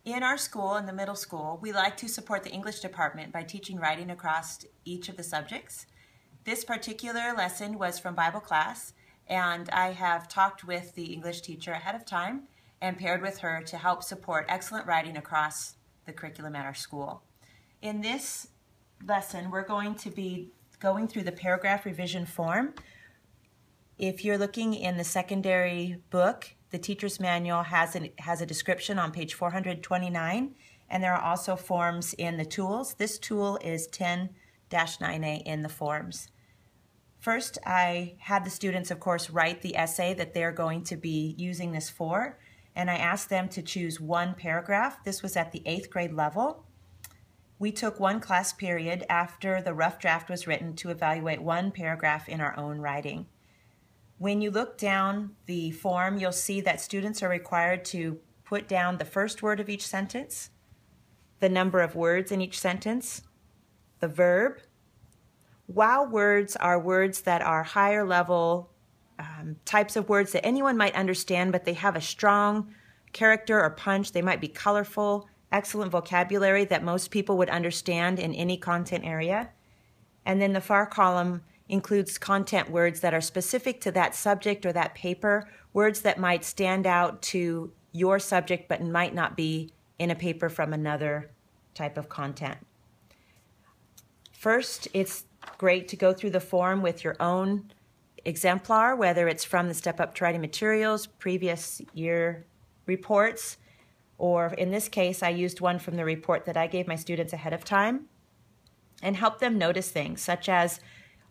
In our school, in the middle school, we like to support the English department by teaching writing across each of the subjects. This particular lesson was from Bible class, and I have talked with the English teacher ahead of time and paired with her to help support excellent writing across the curriculum at our school. In this lesson, we're going to be going through the paragraph revision form. If you're looking in the secondary book, the teacher's manual has a description on page 429, and there are also forms in the tools. This tool is 10-9A in the forms. First, I had the students, of course, write the essay that they're going to be using this for, and I asked them to choose one paragraph. This was at the 8th grade level. We took one class period after the rough draft was written to evaluate one paragraph in our own writing. When you look down the form, you'll see that students are required to put down the first word of each sentence, the number of words in each sentence, the verb. Wow words are words that are higher level types of words that anyone might understand, but they have a strong character or punch. They might be colorful, excellent vocabulary that most people would understand in any content area. And then the far column includes content words that are specific to that subject or that paper, words that might stand out to your subject but might not be in a paper from another type of content. First, it's great to go through the form with your own exemplar, whether it's from the Step Up to Writing materials, previous year reports, or in this case, I used one from the report that I gave my students ahead of time, and help them notice things such as,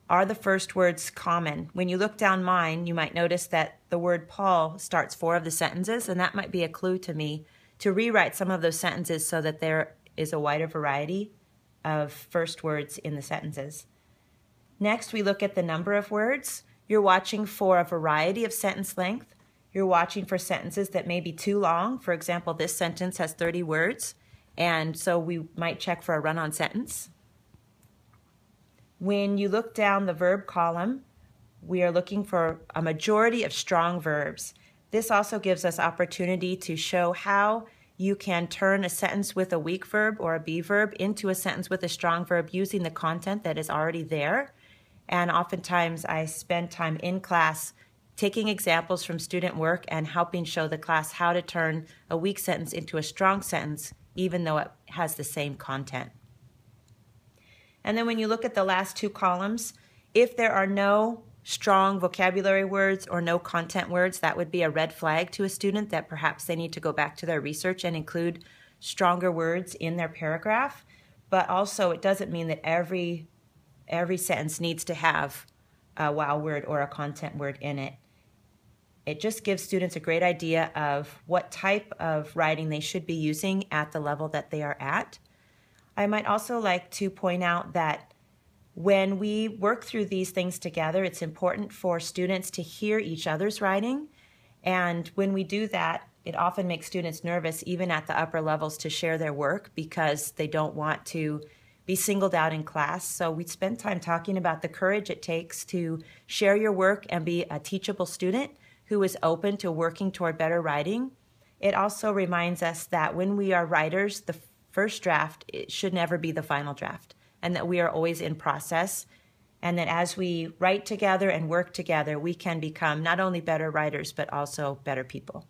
are the first words common? When you look down mine, you might notice that the word Paul starts 4 of the sentences, and that might be a clue to me to rewrite some of those sentences so that there is a wider variety of first words in the sentences. Next, we look at the number of words. You're watching for a variety of sentence length. You're watching for sentences that may be too long. For example, this sentence has 30 words, and so we might check for a run-on sentence. When you look down the verb column, we are looking for a majority of strong verbs. This also gives us opportunity to show how you can turn a sentence with a weak verb or a be verb into a sentence with a strong verb using the content that is already there. And oftentimes I spend time in class taking examples from student work and helping show the class how to turn a weak sentence into a strong sentence, even though it has the same content. And then when you look at the last 2 columns, if there are no strong vocabulary words or no content words, that would be a red flag to a student that perhaps they need to go back to their research and include stronger words in their paragraph. But also it doesn't mean that every sentence needs to have a wow word or a content word in it. It just gives students a great idea of what type of writing they should be using at the level that they are at. I might also like to point out that when we work through these things together, it's important for students to hear each other's writing. And when we do that, it often makes students nervous, even at the upper levels, to share their work because they don't want to be singled out in class. So we spend time talking about the courage it takes to share your work and be a teachable student who is open to working toward better writing. It also reminds us that when we are writers, the first draft, it should never be the final draft, and that we are always in process, and that as we write together and work together, we can become not only better writers, but also better people.